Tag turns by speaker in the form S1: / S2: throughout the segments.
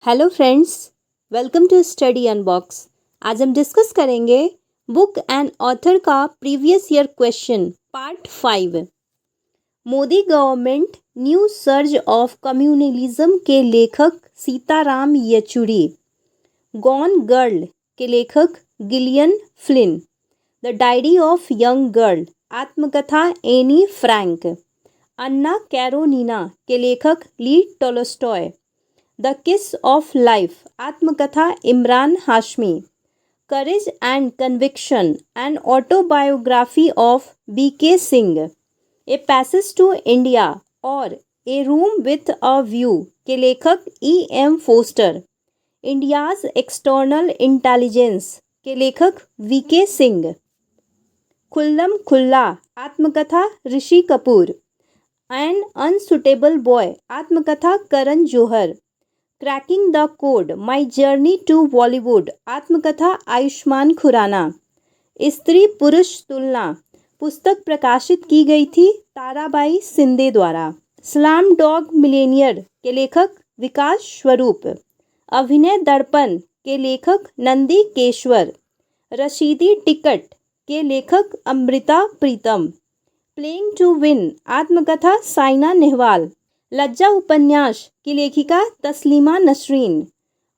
S1: Hello friends, welcome to Study Unbox. आज हम discuss करेंगे बुक एंड ऑथर का previous year question part 5। Modi government new surge of communalism के लेखक Sitaram Yechury. Gone girl के लेखक Gillian Flynn. The diary of young girl आत्मकथा Anne Frank. Anna Karenina के लेखक Leo Tolstoy. The kiss of life आत्मकथा Imran Hashmi. Courage and conviction an autobiography of BK Singh. A passage to India और ए room with a view के लेखक E.M. Poster. India's external intelligence के लेखक VK Singh. Khullam Khulla आत्मकथा Rishi Kapoor. An unsuitable boy आत्मकथा Karan Johar. Cracking the code my journey to Bollywood आत्मकथा आयुष्मान खुराना। स्त्री पुरुष तुलना पुस्तक प्रकाशित की गई थी ताराबाई सिंधे द्वारा। स्लैम डॉग मिलेनियर के लेखक विकास स्वरूप। अभिनय दर्पण के लेखक नंदी केशवर। रशीदी टिकट के लेखक Amrita Pritam. Playing to win आत्मकथा साइना नेहवाल। लज्जा उपन्यास की लेखिका तस्लीमा नसरीन।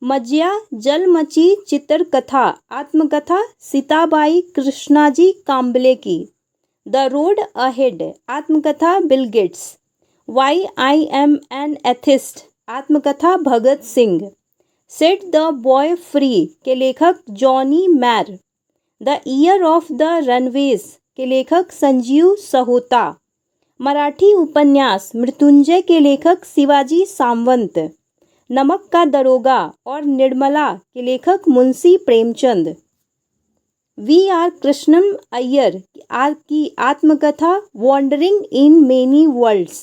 S1: मज्या जलमची चित्रकथा आत्मकथा सीताबाई कृष्णाजी कांबले की। द रोड अहेड आत्मकथा Bill Gates. Why I am an atheist आत्मकथा Bhagat Singh. Set the boy free के लेखक Johnny Marr. The year of the runaways के लेखक संजीव सहोता। मराठी उपन्यास मृत्युंजय के लेखक शिवाजी सामंत। नमक का दरोगा और निर्मला के लेखक मुंशी प्रेमचंद। VR कृष्णम अय्यर की आत्मकथा wandering in many worlds.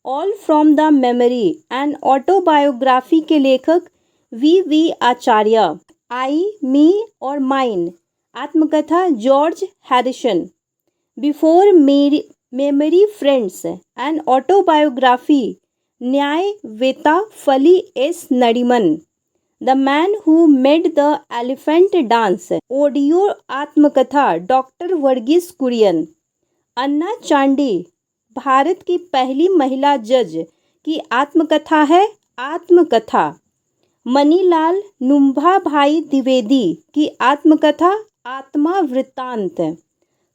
S1: All from the memory and autobiography के लेखक VV आचार्य। आई मी और माइन आत्मकथा George Harrison. Before memory friends and autobiography न्यायवेता Fali S Nariman. The man who made the elephant dance audio आत्मकथा doctor Verghese Kurien. Anna Chandy Bharat की पहली महिला जज की आत्मकथा है आत्मकथा। मनीलाल नुम्भाभाई द्विवेदी की आत्मकथा आत्मा वृत्तांत।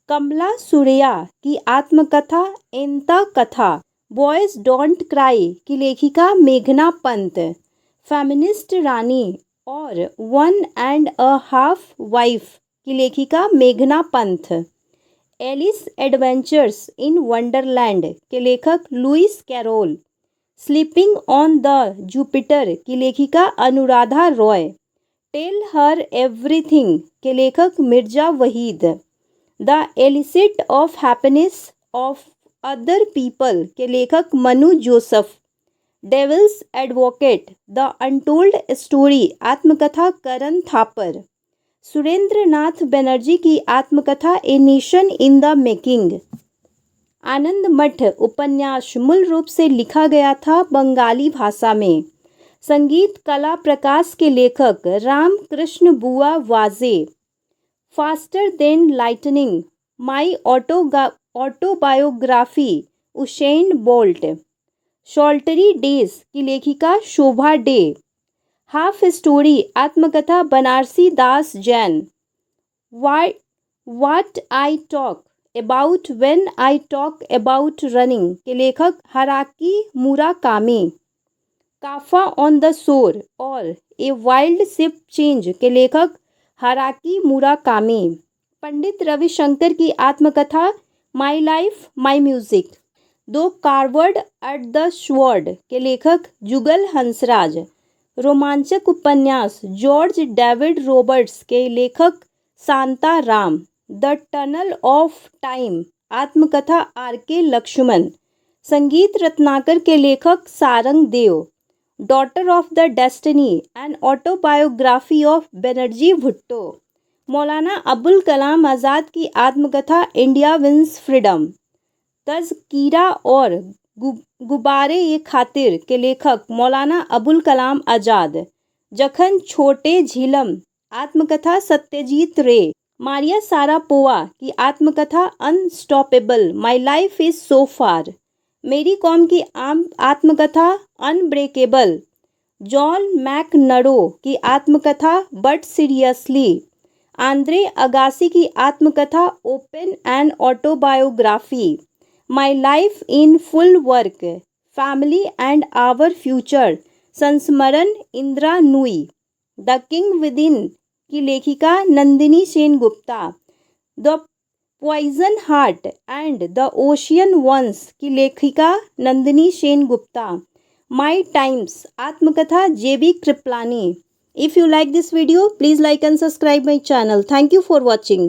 S1: कमला सुरैया की आत्मकथा एंता कथा। बॉयज डोंट क्राई की लेखिका मेघना पंत। फेमिनिस्ट रानी और 1.5 वाइफ की लेखिका मेघना Pant. Alice adventures in wonderland के लेखक Lewis Carroll. Sleeping on the Jupiter की लेखिका Anuradha Roy. Tell her everything के लेखक Mirza Waheed. The illicit of happiness of other people के लेखक Manu Joseph. Devil's advocate the untold story आत्मकथा करण थापर। सुरेंद्र नाथ बनर्जी की आत्मकथा a nation in the making. Anand Math उपन्यास मूल रूप से लिखा गया था बंगाली भाषा में। संगीत कला प्रकाश के लेखक Ram Krishna Bua Vaze. Faster than lightning my autobiography Usain Bolt. Sultry days की लेखिका शोभा डे। हाफ स्टोरी आत्मकथा Banarasi Das Jain. What I talk about when I talk about running के लेखक Haruki Murakami. Kafka on the shore और ए वाइल्ड शिप चेंज के लेखक हराकी मुराकामी। पंडित रविशंकर की आत्मकथा माई लाइफ माई म्यूजिक। दो कार्वर्ड एट द स्वॉर्ड के लेखक जुगल हंसराज। रोमांचक उपन्यास जॉर्ज डेविड रॉबर्ट्स के लेखक Shantaram. The tunnel of time आत्मकथा RK लक्ष्मण। संगीत रत्नाकर के लेखक Sarang Dev. Daughter of the destiny an autobiography of Banerjee Bhutto. Maulana Abul Kalam Azad की आत्मकथा इंडिया विंस फ्रीडम। तज़किरा और गुब्बारे ये खातिर के लेखक मौलाना अबुल कलाम आज़ाद। जखन छोटे झीलम आत्मकथा सत्यजीत रे। मारिया सारापोवा की आत्मकथा unstoppable my life is so far. Mary Kom की आत्मकथा अनब्रेकेबल। जॉन मैकनरो की आत्मकथा बट सीरियसली। आंद्रे अगासी की आत्मकथा open and autobiography. My life in full work. Family and our future संस्मरण Indira Nooyi. The king within की लेखिका Nandini Sen Gupta. The poison heart and the ocean once की लेखिका नंदिनी सेन गुप्ता। माई टाइम्स आत्मकथा JB Kripalani. If you like this video, please like and subscribe my channel. Thank you for watching.